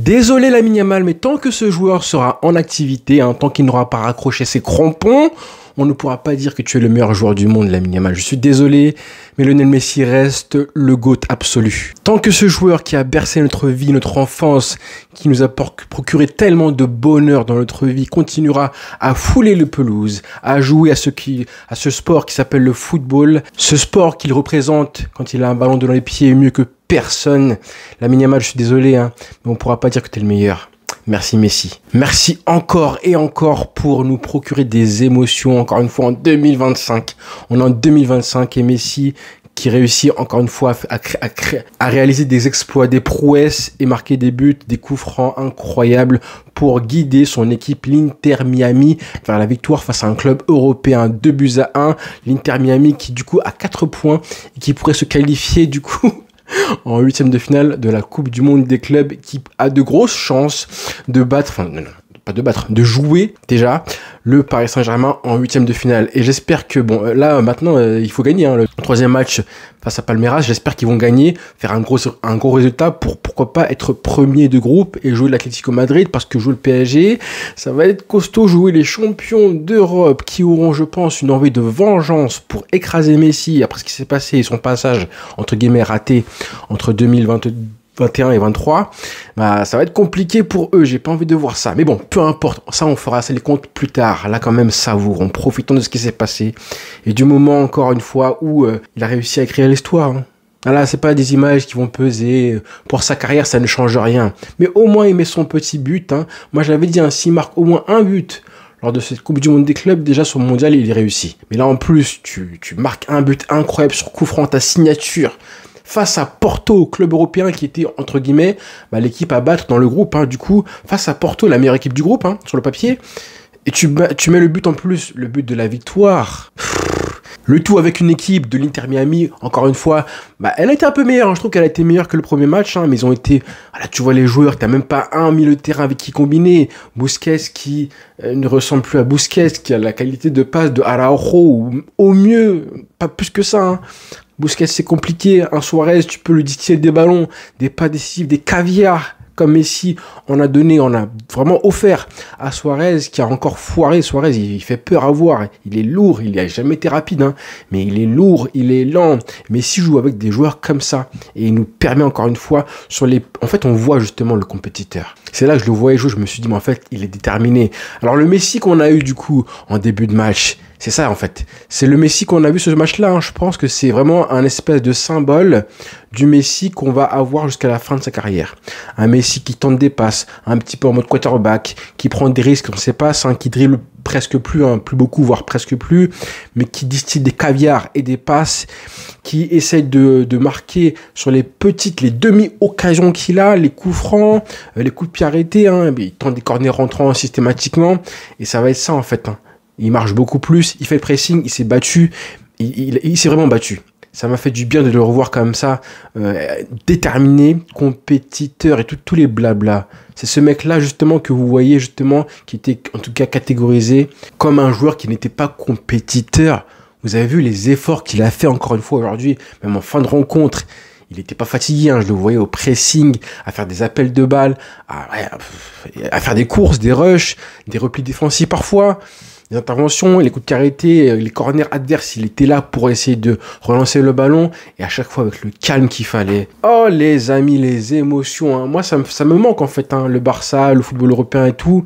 Désolé Lamine Yamal, mais tant que ce joueur sera en activité, tant qu'il n'aura pas raccroché ses crampons, on ne pourra pas dire que tu es le meilleur joueur du monde, Lamine Yamal. Je suis désolé, mais Lionel Messi reste le GOAT absolu. Tant que ce joueur qui a bercé notre vie, notre enfance, qui nous a procuré tellement de bonheur dans notre vie, continuera à fouler le pelouse, à jouer à ce sport qui s'appelle le football, ce sport qu'il représente quand il a un ballon dans les pieds mieux que personne. Lamine Yamal, je suis désolé, mais on ne pourra pas dire que tu es le meilleur. Merci Messi. Merci encore et encore pour nous procurer des émotions, encore une fois en 2025. On est en 2025 et Messi qui réussit encore une fois à réaliser des exploits, des prouesses et marquer des buts, des coups francs incroyables pour guider son équipe, l'Inter Miami, vers la victoire face à un club européen, 2-1. L'Inter Miami qui du coup a 4 points et qui pourrait se qualifier du coup en huitième de finale de la Coupe du Monde des clubs, qui a de grosses chances de battre, de jouer déjà le Paris Saint-Germain en huitième de finale. Et j'espère que, là maintenant il faut gagner le troisième match face à Palmeiras. J'espère qu'ils vont gagner, faire un gros résultat pour pourquoi pas être premier de groupe et jouer l'Atlético Madrid, parce que jouer le PSG, ça va être costaud. Jouer les champions d'Europe qui auront, je pense, une envie de vengeance pour écraser Messi après ce qui s'est passé et son passage entre guillemets raté entre 2021 et 23, ça va être compliqué pour eux, j'ai pas envie de voir ça. Mais bon, peu importe, ça on fera les comptes plus tard. Là quand même, savourons, profitons de ce qui s'est passé. Et du moment, encore une fois, où il a réussi à écrire l'histoire. Là, c'est pas des images qui vont peser. Pour sa carrière, ça ne change rien. Mais au moins, il met son petit but. Moi, j'avais dit, s'il marque au moins un but lors de cette Coupe du Monde des clubs, déjà sur le mondial, il est réussi. Mais là, en plus, tu marques un but incroyable sur coup franc, ta signature, face à Porto, club européen qui était, entre guillemets, l'équipe à battre dans le groupe. Du coup, face à Porto, la meilleure équipe du groupe, sur le papier. Et tu mets le but en plus, le but de la victoire. Le tout avec une équipe de l'Inter Miami, encore une fois, elle a été un peu meilleure. Je trouve qu'elle a été meilleure que le premier match, mais ils ont été... Voilà, tu vois les joueurs, t'as même pas un milieu de terrain avec qui combiner. Busquets qui ne ressemble plus à Busquets, qui a la qualité de passe de Araujo, ou au mieux, pas plus que ça. Busquets, c'est compliqué. Un Suarez, tu peux lui distiller des ballons, des pas décisifs, des caviars, comme Messi on a vraiment offert à Suarez, qui a encore foiré. Suarez, il fait peur à voir. Il est lourd, il n'a jamais été rapide, mais il est lourd, il est lent. Messi joue avec des joueurs comme ça, et il nous permet encore une fois, en fait, on voit justement le compétiteur. C'est là que je le voyais jouer, je me suis dit, mais en fait, il est déterminé. Alors, le Messi qu'on a eu, du coup, en début de match, c'est ça, en fait. C'est le Messi qu'on a vu ce match-là. Je pense que c'est vraiment un espèce de symbole du Messi qu'on va avoir jusqu'à la fin de sa carrière. Un Messi qui tente des passes, un petit peu en mode quarterback, qui prend des risques, on ne sait pas, qui dribble presque plus, plus beaucoup, voire presque plus, mais qui distille des caviars et des passes, qui essaye de marquer sur les demi-occasions qu'il a, les coups francs, les coups de pied arrêtés, il tente des corners rentrants systématiquement, et ça va être ça, en fait. Il marche beaucoup plus, il fait le pressing, il s'est battu, il s'est vraiment battu. Ça m'a fait du bien de le revoir comme ça, déterminé, compétiteur et tous les blabla. C'est ce mec-là justement que vous voyez justement, qui était en tout cas catégorisé comme un joueur qui n'était pas compétiteur. Vous avez vu les efforts qu'il a fait encore une fois aujourd'hui, même en fin de rencontre. Il n'était pas fatigué, je le voyais au pressing, à faire des appels de balles, à faire des courses, des rushs, des replis défensifs parfois. Les interventions, les coups de pied arrêtés, les corners adverses, il était là pour essayer de relancer le ballon, et à chaque fois avec le calme qu'il fallait. Oh les amis, les émotions, moi ça me manque en fait, le Barça, le football européen et tout,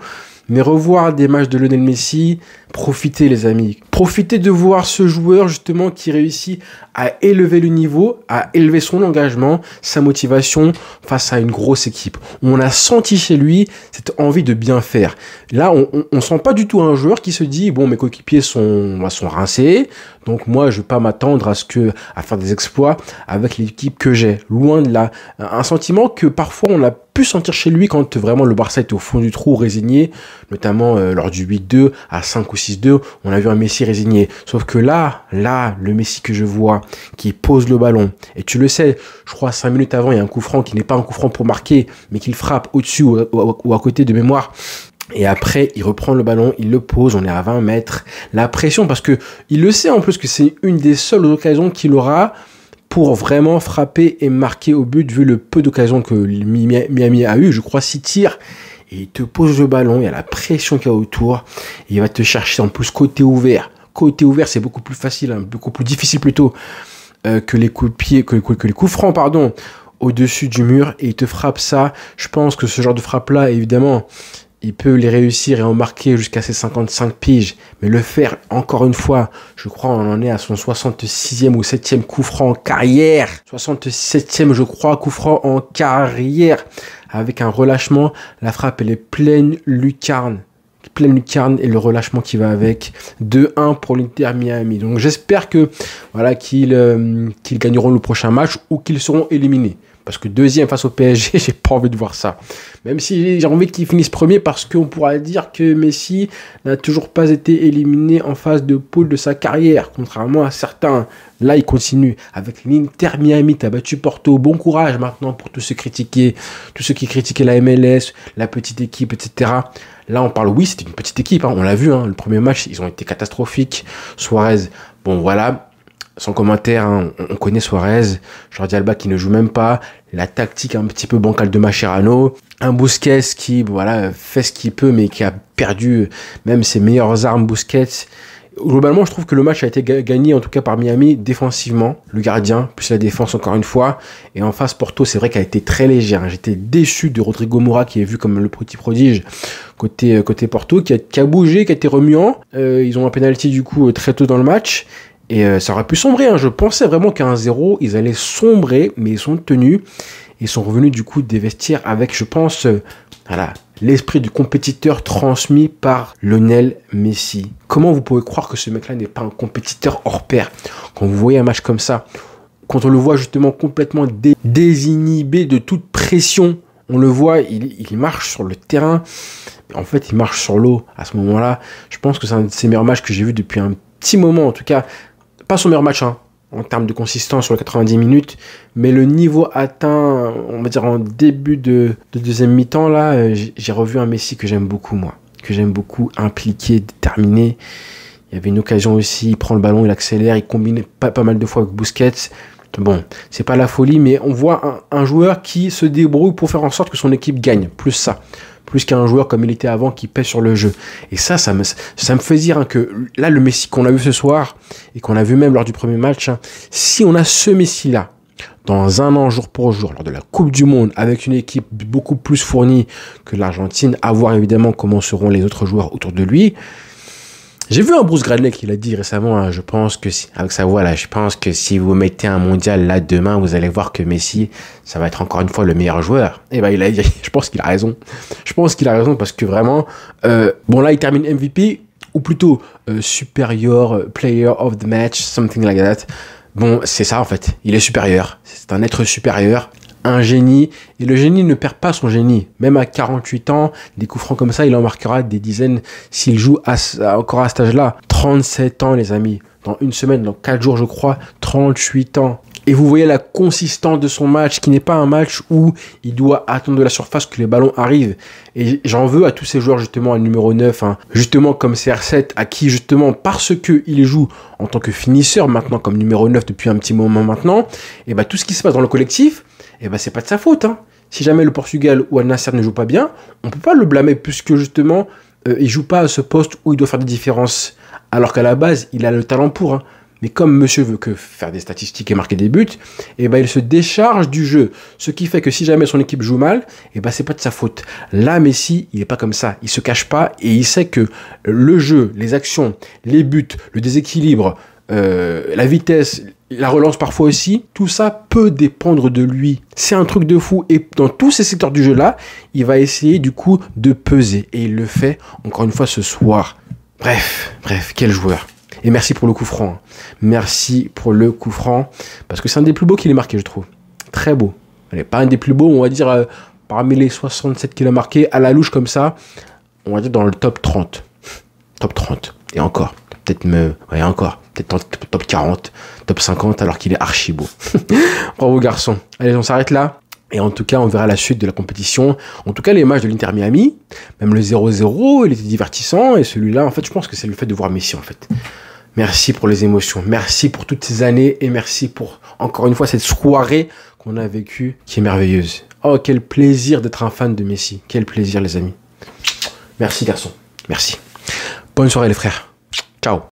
mais revoir des matchs de Lionel Messi, profitez les amis, profitez de voir ce joueur justement qui réussit à élever le niveau, à élever son engagement, sa motivation face à une grosse équipe. On a senti chez lui cette envie de bien faire. Là, on sent pas du tout un joueur qui se dit, bon, mes coéquipiers sont rincés, donc moi, je vais pas m'attendre à faire des exploits avec l'équipe que j'ai. Loin de là. Un sentiment que parfois on a pu sentir chez lui quand vraiment le Barça était au fond du trou, résigné, notamment lors du 8-2 à 5 ou 6-2, on a vu un Messi résigné. Sauf que là, le Messi que je vois, qui pose le ballon, et tu le sais, je crois 5 minutes avant, il y a un coup franc qui n'est pas un coup franc pour marquer, mais qu'il frappe au-dessus ou à côté de mémoire. Et après, il reprend le ballon, il le pose, on est à 20 mètres. La pression, parce que il le sait en plus que c'est une des seules occasions qu'il aura pour vraiment frapper et marquer au but, vu le peu d'occasions que Miami a eu. Je crois 6 tirs. Et il te pose le ballon, il y a la pression qu'il y a autour. Et il va te chercher en plus côté ouvert. Côté ouvert, c'est beaucoup plus facile, hein, beaucoup plus difficile plutôt que les coups de pied, que les coups francs, pardon, au-dessus du mur. Et il te frappe ça. Je pense que ce genre de frappe-là, évidemment, il peut les réussir et en marquer jusqu'à ses 55 piges. Mais le faire, encore une fois, je crois on en est à son 66e ou 7e coup franc en carrière. 67e, je crois, coup franc en carrière. Avec un relâchement, la frappe, elle est pleine lucarne. Pleine lucarne et le relâchement qui va avec. 2-1 pour l'Inter Miami. Donc j'espère que voilà qu'ils gagneront le prochain match ou qu'ils seront éliminés. Parce que deuxième face au PSG, j'ai pas envie de voir ça. Même si j'ai envie qu'ils finissent premier parce qu'on pourra dire que Messi n'a toujours pas été éliminé en phase de poule de sa carrière. Contrairement à certains. Là, il continue. Avec l'Inter Miami, t'as battu Porto. Bon courage maintenant pour tous ceux critiquer. Tous ceux qui critiquaient la MLS, la petite équipe, etc. Là, on parle, oui, c'était une petite équipe. Hein, on l'a vu, hein, le premier match, ils ont été catastrophiques. Suarez, bon voilà. Sans commentaire, hein, on connaît Suarez, Jordi Alba qui ne joue même pas, la tactique un petit peu bancale de Mascherano, un Busquets qui voilà, fait ce qu'il peut mais qui a perdu même ses meilleures armes Busquets. Globalement, je trouve que le match a été gagné en tout cas par Miami défensivement, le gardien, plus la défense encore une fois. Et en face, Porto, c'est vrai qu'elle a été très légère. Hein. J'étais déçu de Rodrigo Moura qui est vu comme le petit prodige côté Porto, qui a bougé, qui a été remuant. Ils ont un penalty du coup très tôt dans le match. Et ça aurait pu sombrer, hein. Je pensais vraiment qu'à 1-0, ils allaient sombrer, mais ils sont tenus. Ils sont revenus du coup des vestiaires avec, je pense, voilà, l'esprit du compétiteur transmis par Lionel Messi. Comment vous pouvez croire que ce mec-là n'est pas un compétiteur hors pair? Quand vous voyez un match comme ça, quand on le voit justement complètement désinhibé de toute pression, on le voit, il marche sur le terrain. En fait, il marche sur l'eau à ce moment-là. Je pense que c'est un de ses meilleurs matchs que j'ai vu depuis un petit moment, en tout cas. Pas son meilleur match, hein, en termes de consistance sur les 90 minutes, mais le niveau atteint, on va dire en début de deuxième mi-temps, là, j'ai revu un Messi que j'aime beaucoup, moi. Que j'aime beaucoup, impliqué, déterminé. Il y avait une occasion aussi, il prend le ballon, il accélère, il combine pas mal de fois avec Busquets. Bon, c'est pas la folie, mais on voit un joueur qui se débrouille pour faire en sorte que son équipe gagne, plus ça. Plus qu'un joueur comme il était avant qui pèse sur le jeu. Et ça me fait dire hein, que là, le Messi qu'on a vu ce soir et qu'on a vu même lors du premier match, hein, si on a ce Messi-là dans un an, jour pour jour, lors de la Coupe du Monde, avec une équipe beaucoup plus fournie que l'Argentine, à voir évidemment comment seront les autres joueurs autour de lui. J'ai vu un Bruce Gradley qui l'a dit récemment, hein, je pense que avec sa voix là, je pense que si vous mettez un mondial là demain, vous allez voir que Messi, ça va être encore une fois le meilleur joueur. Et ben je pense qu'il a raison. Je pense qu'il a raison parce que vraiment, bon là il termine MVP ou plutôt superior player of the match, something like that. Bon, c'est ça en fait. Il est supérieur. C'est un être supérieur. Un génie, et le génie ne perd pas son génie. Même à 48 ans, des coups francs comme ça, il en marquera des dizaines s'il joue encore à cet âge-là. 37 ans, les amis. Dans une semaine, dans 4 jours, je crois, 38 ans. Et vous voyez la consistance de son match, qui n'est pas un match où il doit attendre de la surface que les ballons arrivent. Et j'en veux à tous ces joueurs, justement, à numéro 9, hein, justement comme CR7, à qui, justement, parce qu'il joue en tant que finisseur, maintenant, comme numéro 9 depuis un petit moment maintenant, et bah, tout ce qui se passe dans le collectif, et ben c'est pas de sa faute. Hein. Si jamais le Portugal ou Al Nassr ne joue pas bien, on peut pas le blâmer puisque justement il joue pas à ce poste où il doit faire des différences. Alors qu'à la base, il a le talent pour. Hein. Mais comme monsieur veut que faire des statistiques et marquer des buts, et ben il se décharge du jeu. Ce qui fait que si jamais son équipe joue mal, et ben c'est pas de sa faute. Là, Messi, il est pas comme ça. Il se cache pas et il sait que le jeu, les actions, les buts, le déséquilibre, la vitesse, la relance parfois aussi, tout ça peut dépendre de lui. C'est un truc de fou. Et dans tous ces secteurs du jeu-là, il va essayer du coup de peser. Et il le fait encore une fois ce soir. Bref, quel joueur. Et merci pour le coup franc. Merci pour le coup franc. Parce que c'est un des plus beaux qu'il ait marqué, je trouve. Très beau. Allez, pas un des plus beaux, on va dire, parmi les 67 qu'il a marqué, à la louche comme ça, on va dire dans le top 30. Top 30. Et encore. Peut-être dans le top 40, top 50, alors qu'il est archi beau. Bravo garçon. Allez, on s'arrête là. Et en tout cas, on verra la suite de la compétition. En tout cas, les matchs de l'Inter Miami, même le 0-0, il était divertissant. Et celui-là, en fait, je pense que c'est le fait de voir Messi, en fait. Merci pour les émotions. Merci pour toutes ces années et merci pour, encore une fois, cette soirée qu'on a vécue qui est merveilleuse. Oh, quel plaisir d'être un fan de Messi. Quel plaisir, les amis. Merci, garçon. Merci. Bonne soirée, les frères. Ciao.